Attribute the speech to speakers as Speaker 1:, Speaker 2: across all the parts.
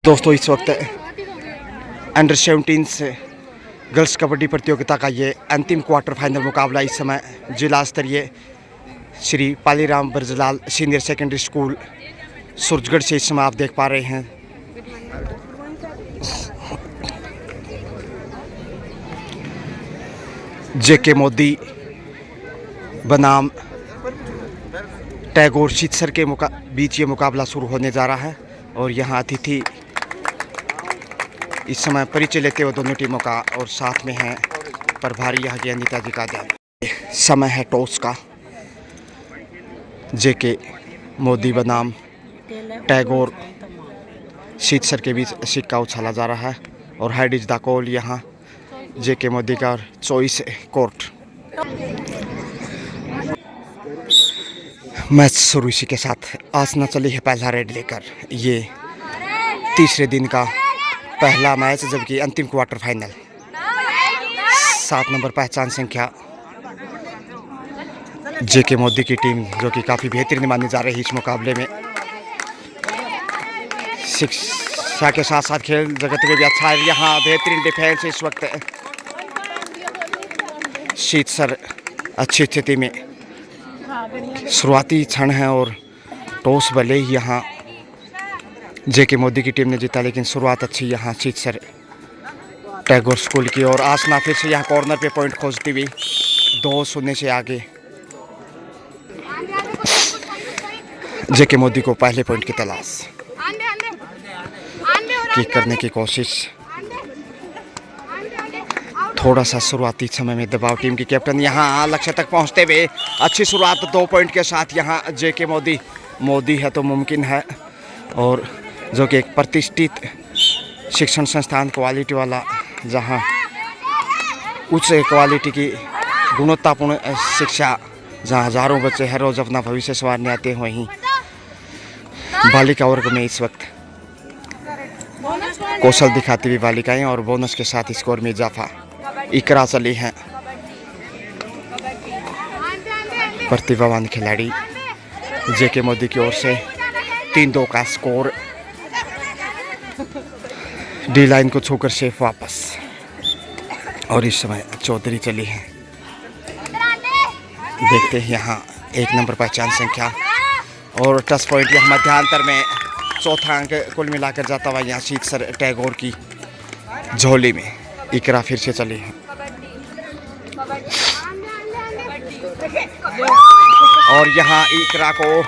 Speaker 1: दोस्तों इस वक्त अंडर 17 से गर्ल्स कबड्डी प्रतियोगिता का ये अंतिम क्वार्टर फाइनल मुकाबला इस समय जिला स्तरीय Shri Paliram Barjlal senior secondary school Surajgarh से इस समय आप देख पा रहे हैं। जेके मोदी बनाम टैगोर शीतसर के बीच ये मुकाबला शुरू होने जा रहा है और यहाँ अतिथि इस समय परिचय लेते हुए दोनों टीमों का और साथ में है प्रभारी यहाँ के अनिता जी का ध्यान। समय है टॉस का। जेके मोदी बनाम टैगोर शीतसर के बीच सिक्का उछाला जा रहा है और हेड इज द कॉल। यहाँ जेके मोदी का चॉइस कोर्ट। मैच शुरू इसी के साथ आज न चली है पहला रेड लेकर। ये तीसरे दिन का पहला मैच जबकि अंतिम क्वार्टर फाइनल 7 नंबर पहचान संख्या जेके मोदी की टीम जो कि काफ़ी बेहतरीन मानी जा रही है इस मुकाबले में। शिक्षा के साथ साथ खेल जगत में भी अच्छा है। यहाँ बेहतरीन डिफेंस इस वक्त शीतसर अच्छी स्थिति में शुरुआती क्षण है और टॉस भले ही यहाँ जेके मोदी की टीम ने जीता लेकिन शुरुआत अच्छी यहाँ शीतसर टैगोर स्कूल की। और आसना फिर से यहाँ कॉर्नर पे पॉइंट खोजती हुई 2-0 से आगे। जेके मोदी को पहले पॉइंट की तलाश की करने की कोशिश। थोड़ा सा शुरुआती समय में दबाव टीम की कैप्टन यहाँ लक्ष्य तक पहुँचते हुए अच्छी शुरुआत 2 पॉइंट के साथ। यहाँ जेके मोदी है तो मुमकिन है और जो कि एक प्रतिष्ठित शिक्षण संस्थान क्वालिटी वाला जहाँ उच्च क्वालिटी की गुणवत्तापूर्ण शिक्षा जहाँ हजारों बच्चे हर रोज़ अपना भविष्य संवारने आते हैं। वहीं बालिका वर्ग में इस वक्त कौशल दिखाती हुई बालिकाएं और बोनस के साथ स्कोर में इजाफा इकरा चली हैं। प्रतिभावान खिलाड़ी जेके मोदी की ओर से 3-2 का स्कोर। डी लाइन को छूकर सेफ वापस और इस समय चौधरी चली है। देखते हैं यहाँ 1 नंबर पहचान संख्या और टच पॉइंट यहाँ मध्यांतर में चौथा अंक कुल मिलाकर जाता हुआ यहाँ शीतसर टैगोर की झोली में। इकरा फिर से चली है और यहाँ इकरा को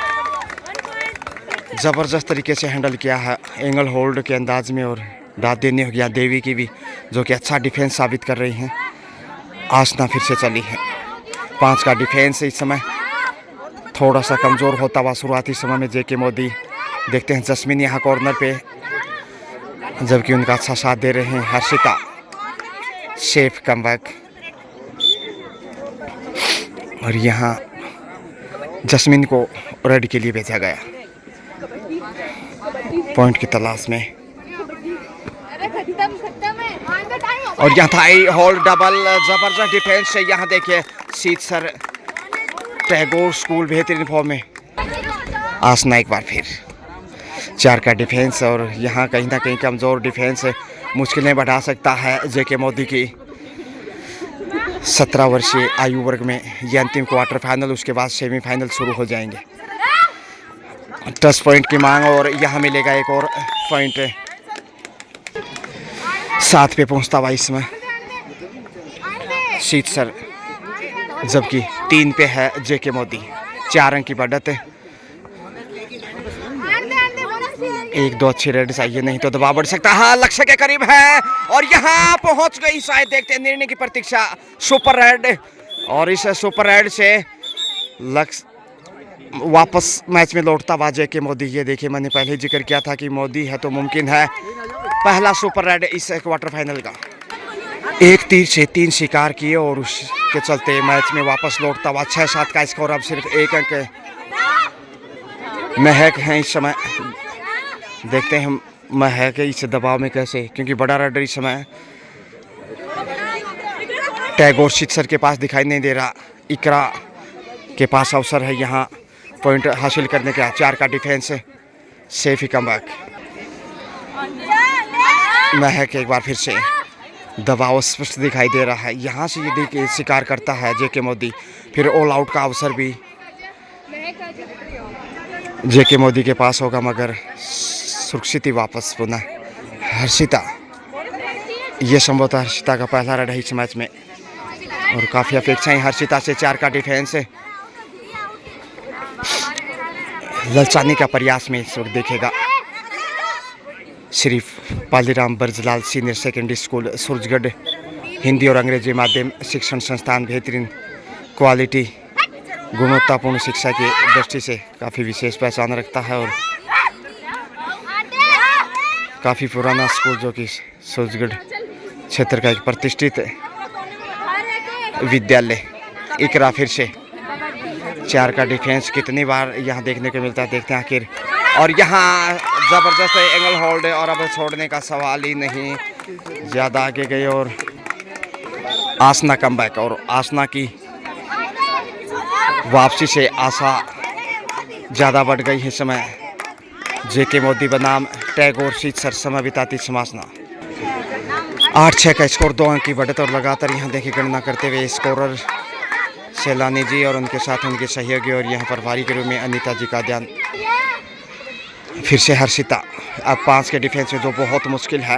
Speaker 1: ज़बरदस्त तरीके से हैंडल किया है एंगल होल्ड के अंदाज में और दाद देने हो गया देवी की भी जो कि अच्छा डिफेंस साबित कर रही हैं। आसना फिर से चली है। 5 का डिफेंस इस समय थोड़ा सा कमज़ोर होता हुआ शुरुआती समय में जेके मोदी। देखते हैं जस्मीन यहाँ कॉर्नर पे जबकि उनका अच्छा साथ दे रहे हैं हर्षिता। सेफ कमबैक और यहाँ जस्मीन को रेड के लिए भेजा गया पॉइंट की तलाश में। और यहाँ था होल्ड डबल जबरदस्त डिफेंस से। यहाँ देखिए शीतसर टैगोर स्कूल बेहतरीन फॉर्म में। आसना एक बार फिर 4 का डिफेंस और यहाँ कहीं ना कहीं कमज़ोर डिफेंस मुश्किलें बढ़ा सकता है जेके मोदी की। 17 वर्षीय आयु वर्ग में ये अंतिम क्वार्टर फाइनल, उसके बाद सेमीफाइनल शुरू हो जाएंगे। 10 पॉइंट की मांग और यहाँ मिलेगा एक और पॉइंट। 7 पे पहुँचता हुआ इसमें शीतसर जबकि 3 पे है जेके मोदी। 4 अंक की बढ़त है। 1-2 अच्छी रेड चाहिए नहीं तो दबाव बढ़ सकता है। हाँ लक्ष्य के करीब है और यहाँ पहुंच गई शायद। देखते हैं निर्णय की प्रतीक्षा सुपर रेड और इस सुपर रेड से लक्ष्य वापस मैच में लौटता हुआ जेके मोदी। ये देखिए मैंने पहले जिक्र किया था कि मोदी है तो मुमकिन है पहला सुपर रेड इस क्वार्टर फाइनल का। 1 तीर से 3 शिकार किए और उसके चलते मैच में वापस लौटता हुआ 6-7 का स्कोर। अब सिर्फ 1 अंक महक हैं इस समय। देखते हैं महक इस दबाव में कैसे, क्योंकि बड़ा रेडर इस समय टैगोर शीतसर के पास दिखाई नहीं दे रहा। इकरा के पास अवसर है यहाँ पॉइंट हासिल करने का। 4 का डिफेंस सेफ ही कमबैक। महक एक बार फिर से दबाव स्पष्ट दिखाई दे रहा है। यहाँ से यदि शिकार करता है जेके मोदी, फिर ऑल आउट का अवसर भी जेके मोदी के पास होगा, मगर सुरक्षित ही वापस पुनः हर्षिता। ये संभवतः हर्षिता का पहला रेड है इस मैच में और काफ़ी अपेक्षाएं हर्षिता से। 4 का डिफेंस ललचाने का प्रयास में इस वक्त देखेगा Shri Paliram Barjlal senior secondary school Surajgarh. Hindi और अंग्रेजी माध्यम शिक्षण संस्थान बेहतरीन क्वालिटी गुणवत्तापूर्ण शिक्षा की दृष्टि से काफ़ी विशेष पहचान रखता है और काफ़ी पुराना स्कूल जो कि सूरजगढ़ क्षेत्र का एक प्रतिष्ठित विद्यालय। इकरा फिर से 4 का डिफेंस कितनी बार यहाँ देखने को मिलता है, देखते हैं आखिर। और यहाँ ज़बरदस्त एंगल होल्ड और अब छोड़ने का सवाल ही नहीं, ज़्यादा आगे गए और आसना कमबैक और आसना की वापसी से आशा ज़्यादा बढ़ गई है। समय जेके मोदी बनाम टैगोर शीतसर समय बिताती समासना। 8-6 का स्कोर, 2 अंक की बढ़त और लगातार यहाँ देखिए गणना करते हुए स्कोरर सैलानी जी और उनके साथ उनके सहयोगी और यहाँ पर भारी के रूप में अनीता जी का ध्यान। फिर से हर्षिता। अब 5 के डिफेंस में जो बहुत मुश्किल है,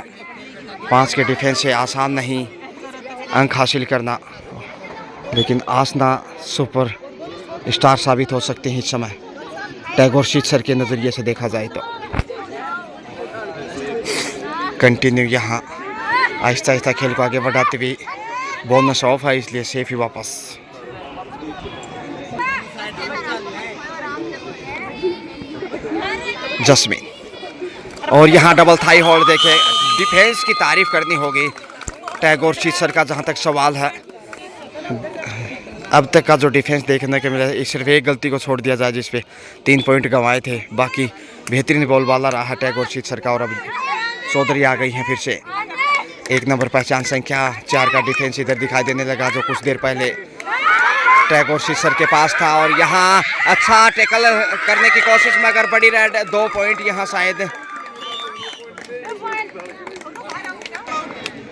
Speaker 1: 5 के डिफेंस से आसान नहीं अंक हासिल करना, लेकिन आसना सुपर स्टार साबित हो सकते हैं इस समय टैगोर शीतसर के नज़रिए से देखा जाए तो। कंटिन्यू यहाँ आहिस्ता आहिस्ता खेल को आगे बढ़ाते हुए बोनस ऑफ है इसलिए सेफ ही वापस। जस्मीन और यहाँ डबल थाई होल्ड देखे। डिफेंस की तारीफ करनी होगी टैगोर शीतसर का। जहाँ तक सवाल है, अब तक का जो डिफेंस देखने को मिला सिर्फ एक गलती को छोड़ दिया जाए जिस पे 3 पॉइंट गंवाए थे, बाकी बेहतरीन बॉलबाला रहा टैगोर शीतसर का। और अब चौधरी आ गई हैं फिर से। 1 नंबर पहचान संख्या 4 का डिफेंस इधर दिखाई देने लगा जो कुछ देर पहले टैगोर शीतसर के पास था। और यहाँ अच्छा टैकल करने की कोशिश मगर बड़ी रेड, 2 पॉइंट यहाँ शायद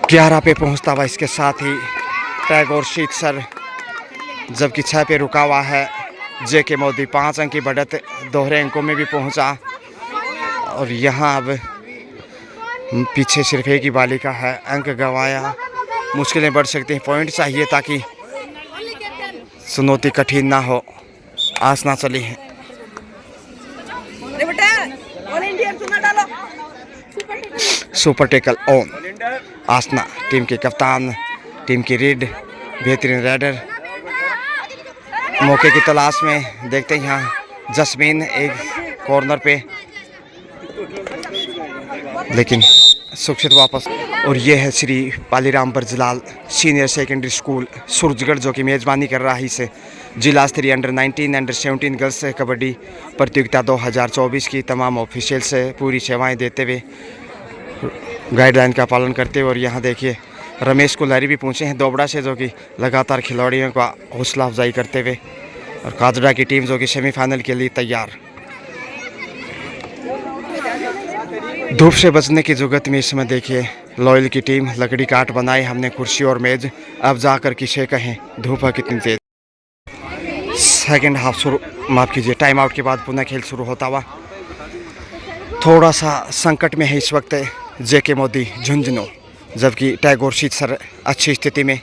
Speaker 1: 11 पे पहुँचता हुआ। इसके साथ ही टैगोर शीतसर जबकि 6 पे रुका हुआ है जेके मोदी। 5 अंक की बढ़त दोहरे अंकों में भी पहुंचा और यहाँ अब पीछे सिर्फ एक ही बालिका है। अंक गंवाया, मुश्किलें बढ़ सकती हैं। पॉइंट चाहिए ताकि चुनौती कठिन ना हो। आसना चली है। Super tackle on. आसना टीम के कप्तान, टीम की रीड, बेहतरीन राइडर मौके की तलाश में। देखते हैं यहाँ जस्मीन एक कॉर्नर पे, लेकिन सुरक्षित वापस। और ये है Shri Paliram Barjlal senior secondary school Surajgarh जो कि मेज़बानी कर रहा है इसे जिला स्तरीय अंडर 19 अंडर 17 गर्ल्स कबड्डी प्रतियोगिता 2024 की। तमाम ऑफिशियल से पूरी सेवाएं देते हुए, गाइडलाइन का पालन करते हुए। और यहाँ देखिए रमेश कुल्हारी भी पहुँचे हैं दोबड़ा से जो कि लगातार खिलाड़ियों का हौसला अफजाई करते हुए। और काजड़ा की टीम जो कि सेमीफाइनल के लिए तैयार। धूप से बचने की जुगत में इस समय देखिए लॉयल की टीम लकड़ी काट बनाई हमने कुर्सी और मेज, अब जाकर किसे कहें धूप है कितनी तेज। सेकंड हाफ शुरू, माफ़ कीजिए, टाइम आउट के बाद पुनः खेल शुरू होता हुआ। थोड़ा सा संकट में है इस वक्त जेके मोदी झुंझुनू, जबकि टैगोर शीतसर अच्छी स्थिति में।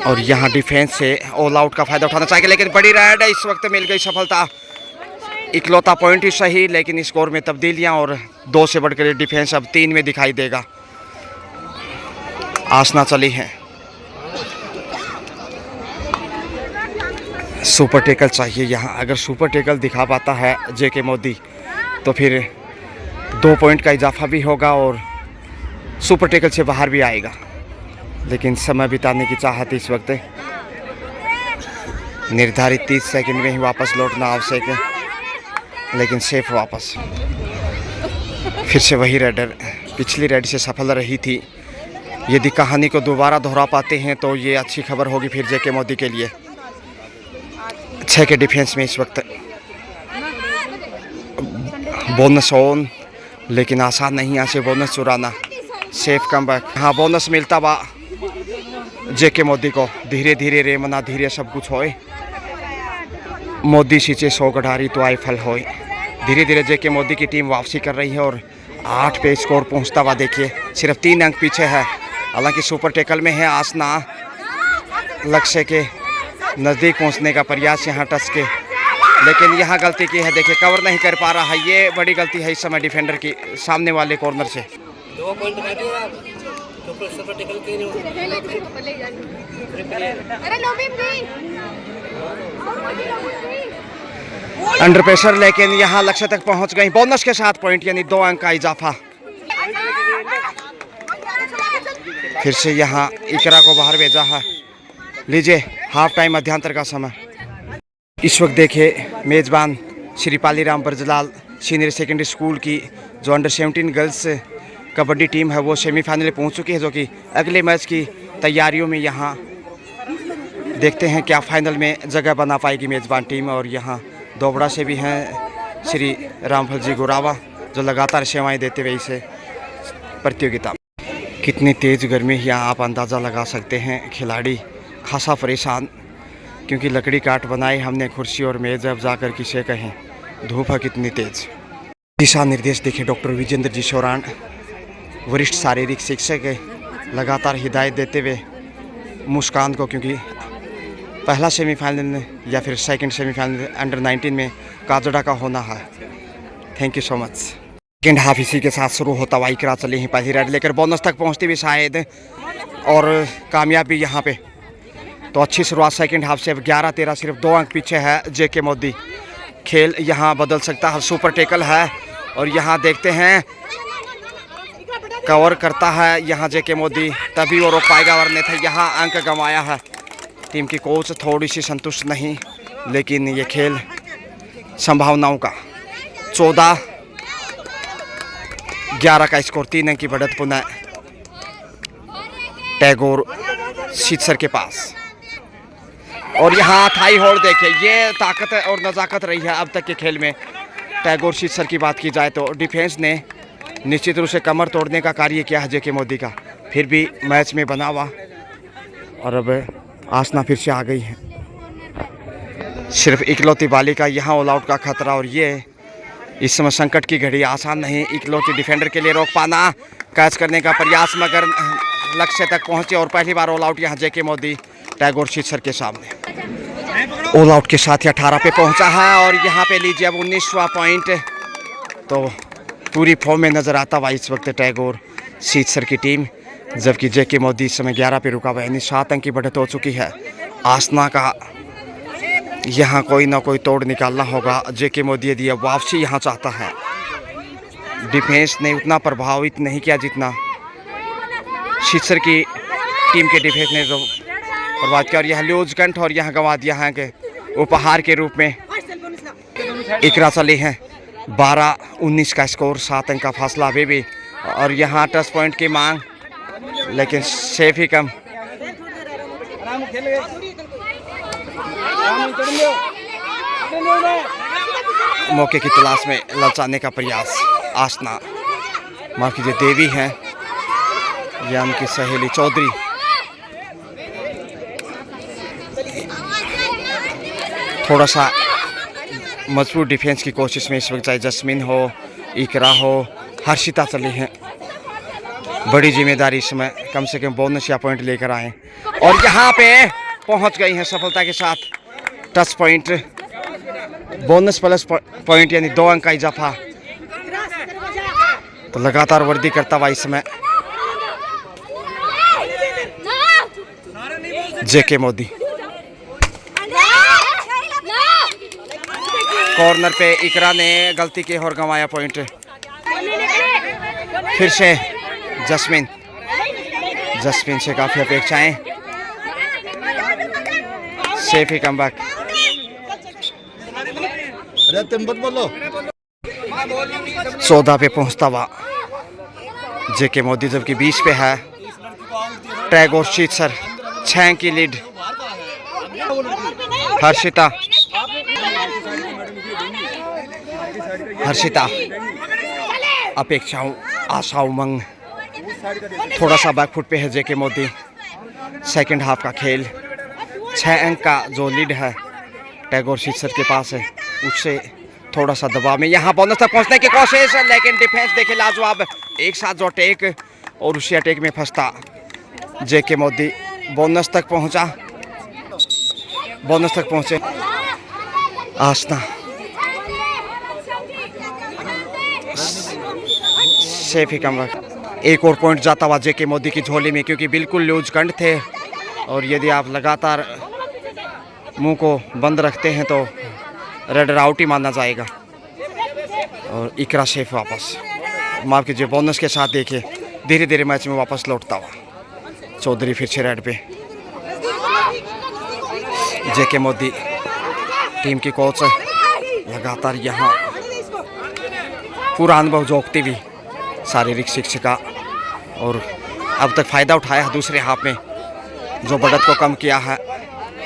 Speaker 1: और यहाँ डिफेंस से ऑल आउट का फायदा उठाना चाहिए, लेकिन बड़ी राइड है इस वक्त मिल गई सफलता। इकलौता पॉइंट ही सही लेकिन स्कोर में तब्दीलियाँ और 2 से बढ़कर डिफेंस अब 3 में दिखाई देगा। आसना चली है। सुपर टेकल चाहिए यहाँ, अगर सुपर टेकल दिखा पाता है जेके मोदी तो फिर 2 पॉइंट का इजाफा भी होगा और सुपर टेकल से बाहर भी आएगा। लेकिन समय बिताने की चाहत इस वक्त निर्धारित 30 सेकंड में ही वापस लौटना आवश्यक है, लेकिन सेफ वापस। फिर से वही रेडर पिछली रेड से सफल रही थी। यदि कहानी को दोबारा दोहरा पाते हैं तो ये अच्छी खबर होगी फिर जेके मोदी के लिए। 6 के डिफेंस में इस वक्त बोनस ऑन लेकिन आसान नहीं यहाँ से बोनस चुराना। सेफ कमबैक, हाँ बोनस मिलता बा जेके मोदी को। धीरे धीरे रेमना धीरे सब कुछ होए, मोदी सींचे 100 गढ़ारी तो आई फल होए। धीरे धीरे जेके मोदी की टीम वापसी कर रही है और 8 पे स्कोर पहुंचता हुआ देखिए, सिर्फ 3 अंक पीछे है। हालांकि सुपर टेकल में है आसना, लक्ष्य के नज़दीक पहुंचने का प्रयास यहाँ टच के, लेकिन यहाँ गलती की है। देखिए कवर नहीं कर पा रहा है, ये बड़ी गलती है इस समय डिफेंडर की सामने वाले कॉर्नर से।
Speaker 2: 2 पॉइंट बैठे आप सुपर टेकल के लिए।
Speaker 1: अंडर प्रेशर लेकिन यहाँ लक्ष्य तक पहुंच गई बोनस के साथ पॉइंट, यानी 2 अंक का इजाफा। फिर से यहाँ इकरा को बाहर भेजा है। लीजिए हाफ टाइम मध्यांतर का समय। इस वक्त देखिए मेज़बान Shri Paliram Barjlal senior secondary school की जो अंडर 17 गर्ल्स कबड्डी टीम है वो सेमीफाइनल में पहुंच चुकी है, जो कि अगले मैच की तैयारियों में यहाँ देखते हैं क्या फाइनल में जगह बना पाएगी मेज़बान टीम। और यहाँ दोबड़ा से भी हैं श्री रामफल जी गुरावा, जो लगातार सेवाएं देते हुए इसे प्रतियोगिता। कितनी तेज़ गर्मी है यहाँ आप अंदाज़ा लगा सकते हैं। खिलाड़ी खासा परेशान, क्योंकि लकड़ी काट बनाई हमने कुर्सी और मेज़, अब जाकर किसे कहें धूप है कितनी तेज़। दिशा निर्देश देखे डॉक्टर विजेंद्र जी शोरान, वरिष्ठ शारीरिक शिक्षक है, लगातार हिदायत देते हुए मुस्कान को, क्योंकि पहला सेमीफाइनल या फिर सेकंड सेमीफाइनल अंडर 19 में काजड़ा का होना है। Thank you so much. Second half इसी के साथ शुरू होता हुआ इकरा चली ही पहली रेड लेकर बोनस तक पहुंचती भी शायद, और कामयाब भी यहाँ पे। तो अच्छी शुरुआत सेकेंड हाफ से। अब 11-13 सिर्फ 2 अंक पीछे है जेके मोदी। खेल यहाँ बदल सकता है, सुपर टेकल है और यहाँ देखते हैं कवर करता है यहाँ जेके मोदी, तभी वो रोक पाएगा, वरने था यहाँ अंक गंवाया है। टीम की कोच थोड़ी सी संतुष्ट नहीं, लेकिन ये खेल संभावनाओं का 14-11 का स्कोर, 3 अंक की बढ़त पुनः टैगोर शीतसर के पास। और यहाँ थाई होल्ड देखिए, ये ताकत और नज़ाकत रही है अब तक के खेल में। टैगोर शीतसर की बात की जाए तो डिफेंस ने निश्चित रूप से कमर तोड़ने का कार्य किया है जेके मोदी का, फिर भी मैच में बना हुआ। और अब आसना फिर से आ गई है, सिर्फ इकलौती बालिका यहाँ ऑल आउट का खतरा। और ये इस समय संकट की घड़ी, आसान नहीं इकलौती डिफेंडर के लिए रोक पाना। कैच करने का प्रयास मगर लक्ष्य तक पहुंचे, और पहली बार ऑल आउट यहाँ जेके मोदी टैगोर शीतसर के सामने। ऑल आउट के साथ ही 18 पे पहुंचा है, और यहाँ पे लीजिए अब 19वां पॉइंट। तो पूरी फॉर्म में नजर आता हुआ इस वक्त टैगोर शीतसर की टीम, जबकि जेके मोदी इस समय 11 पे रुका हुआ है, यानी 7 अंक की बढ़त हो चुकी है। आसना का यहाँ कोई ना कोई तोड़ निकालना होगा। जेके मोदी यदि अब वापसी यहाँ चाहता है, डिफेंस ने उतना प्रभावित नहीं किया जितना शीतसर की टीम के डिफेंस ने जो प्रभावित किया। और यह लूज कंठ और यहाँ गंवा दिया है कि उपहार के रूप में इकरा चले हैं। 12-19 का स्कोर, 7 अंक का फासला अभी भी। और यहाँ टच पॉइंट की मांग, लेकिन सेफ ही कम। मौके की तलाश में ललचाने का प्रयास। आसना, माफ कीजिए देवी हैं, यह उनकी सहेली चौधरी। थोड़ा सा मजबूत डिफेंस की कोशिश में इस वक्त चाहे जस्मीन हो, इकरा हो, हर्षिता चली हैं। बड़ी जिम्मेदारी इसमें, कम से कम बोनस या पॉइंट लेकर आए, और यहाँ पे पहुँच गई हैं सफलता के साथ। Touch point, bonus plus point, यानी 2 अंक का इजाफा। तो लगातार वर्दी करता हुआ इसमें जेके मोदी। कॉर्नर पे इकरा ने गलती की और गंवाया पॉइंट। फिर से जस्मीन से काफ़ी अपेक्षाएं। सेफ ही कमबैक। 14 पे पहुंचता हुआ जेके मोदी, जबकि 20 पे है टैगोर शीतसर। 6 की लीड। हर्षिता अपेक्षाओं आशा उमंग थोड़ा सा बैकफुट पे है जेके मोदी। सेकंड हाफ का खेल 6 अंक का जो लीड है टैगोर शीतसर के पास है, उससे थोड़ा सा दबाव में यहाँ बोनस तक पहुंचने की कोशिश, लेकिन डिफेंस देखे लाजवाब। एक साथ जो अटैक और उसी अटैक में फंसता जेके मोदी बोनस तक पहुंचा, बोनस तक पहुंचे आसना। सेफ ही कम एक और पॉइंट जाता हुआ जेके मोदी की झोली में, क्योंकि बिल्कुल लूज कंड थे और यदि आप लगातार मुंह को बंद रखते हैं तो रेडर आउट ही माना जाएगा। और इकरा शेफ वापस माफ कीजिए बोनस के साथ देखिए धीरे धीरे मैच में वापस लौटता हुआ। चौधरी फिर से रेड पे। जेके मोदी टीम की कोच लगातार यहाँ पूरा अनुभव जोकती हुई शारीरिक शिक्षिका, और अब तक फ़ायदा उठाया दूसरे हाफ में जो बढ़त को कम किया है।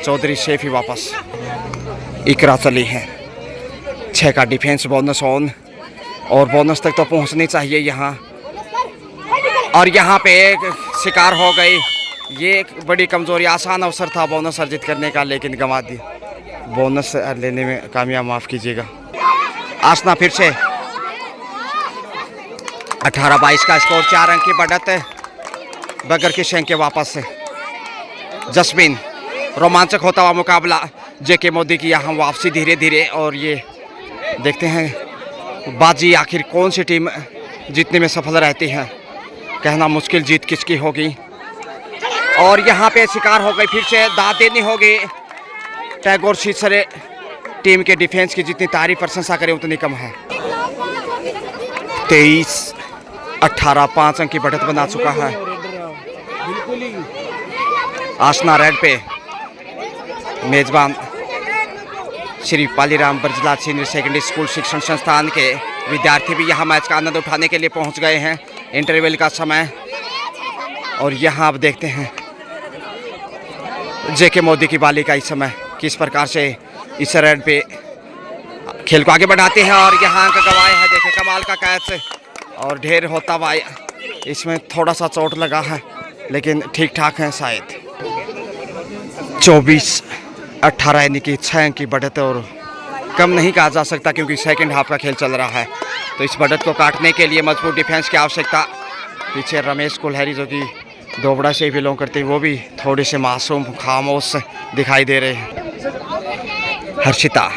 Speaker 1: चौधरी शेफ ही वापस। इकरा चली है 6 का डिफेंस बोनस ऑन, और बोनस तक तो पहुंचनी चाहिए यहाँ, और यहाँ पे एक शिकार हो गई। ये एक बड़ी कमजोरी, आसान अवसर था बोनस अर्जित करने का लेकिन गंवा दी। बोनस लेने में कामयाब, माफ़ कीजिएगा। आसना फिर से 18-22 का स्कोर, 4 अंक की बढ़त है बगैर की शंके वापस से। जस्मिन रोमांचक होता हुआ मुकाबला जेके मोदी की यहाँ वापसी धीरे धीरे, और ये देखते हैं बाजी आखिर कौन सी टीम जीतने में सफल रहती है। कहना मुश्किल जीत किसकी होगी। और यहाँ पे शिकार हो गई, फिर से दाद देनी होगी। टैगोर शीतसर टीम के डिफेंस की जितनी तारीफ प्रशंसा करें उतनी कम है। 23-18 5 अंक की बढ़त बना चुका है। आसना रेड पे। मेजबान Shri पालीराम Barzulla senior secondary school शिक्षण संस्थान के विद्यार्थी भी यहाँ मैच का आनंद उठाने के लिए पहुँच गए हैं। इंटरवल का समय, और यहाँ आप देखते हैं जेके मोदी की बालिका इस समय किस प्रकार से इस रेड पे खेल को आगे बढ़ाते हैं। और यहाँ अंक गंवाए हैं, देखिए कमाल का कैच, और ढेर होता हुआ इसमें थोड़ा सा चोट लगा है लेकिन ठीक ठाक है शायद। 24-18 यानी कि 6 अंक की बढ़त, और कम नहीं कहा जा सकता क्योंकि सेकंड हाफ का खेल चल रहा है। तो इस बढ़त को काटने के लिए मजबूत डिफेंस की आवश्यकता। पीछे रमेश कुलहरी जो कि दोबड़ा से बिलोंग करते हैं, वो भी थोड़े से मासूम खामोश दिखाई दे रहे हैं। हर्षिता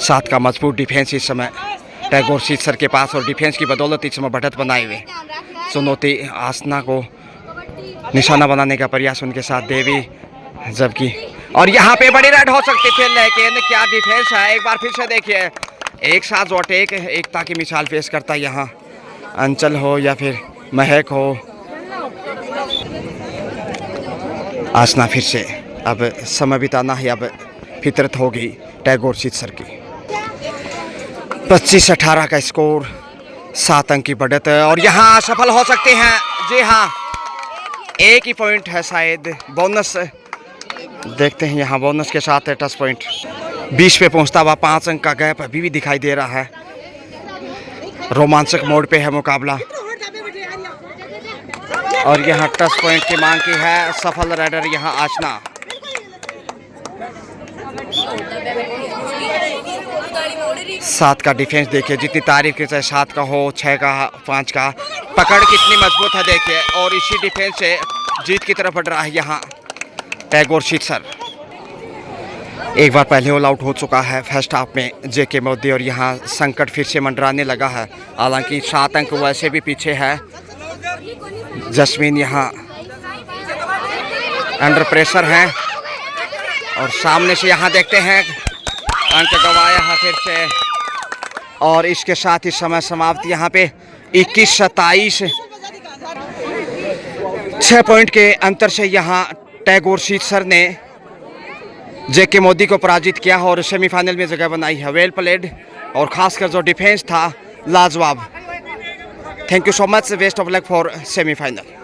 Speaker 1: 7 का मजबूत डिफेंस इस समय टैगोर शीतसर के पास, और डिफेंस की बदौलत इस समय बढ़त बनाए हुए। चुनौती आसना को निशाना बनाने का प्रयास उनके साथ देवी, जबकि और यहाँ पे बड़ी रेड हो सकती थी लेकिन क्या डिफेंस है। एक बार फिर से देखिए एक साथ जो अटैक एकता की मिसाल पेश करता है यहाँ, अंचल हो या फिर महक हो। आसना फिर से अब समय बिताना है, अब फितरत होगी टैगोर शीतसर की। 25-18 का स्कोर, 7 अंक की बढ़त, और यहाँ सफल हो सकते हैं। जी हाँ, एक ही पॉइंट है शायद। बोनस देखते हैं यहाँ, बोनस के साथ है टच पॉइंट। 20 पे पहुँचता हुआ 5 अंक का गैप अभी भी दिखाई दे रहा है। रोमांचक मोड पे है मुकाबला, और यहाँ टच पॉइंट की मांग की है सफल राइडर यहाँ आसना। सात का डिफेंस देखिए, जितनी तारीफ की चाहे 7 का हो, 6 का, 5 का, पकड़ कितनी मजबूत है देखिए। और इसी डिफेंस से जीत की तरफ बढ़ रहा है यहाँ टैगोर शीतसर। एक बार पहले ऑल आउट हो चुका है फर्स्ट हाफ में जेके मोदी, और यहाँ संकट फिर से मंडराने लगा है। हालांकि 7 अंक वैसे भी पीछे है। जस्मिन यहाँ अंडर प्रेशर है, और सामने से यहाँ देखते हैं अंक गंवाया है फिर से, और इसके साथ ही समय समाप्त यहाँ पे 21-27। 6 पॉइंट के अंतर से यहाँ टैगोर शीतसर ने जेके मोदी को पराजित किया और सेमीफाइनल में जगह बनाई है। वेल प्लेड, और खासकर जो डिफेंस था लाजवाब। Thank you so much, best of luck for semifinal.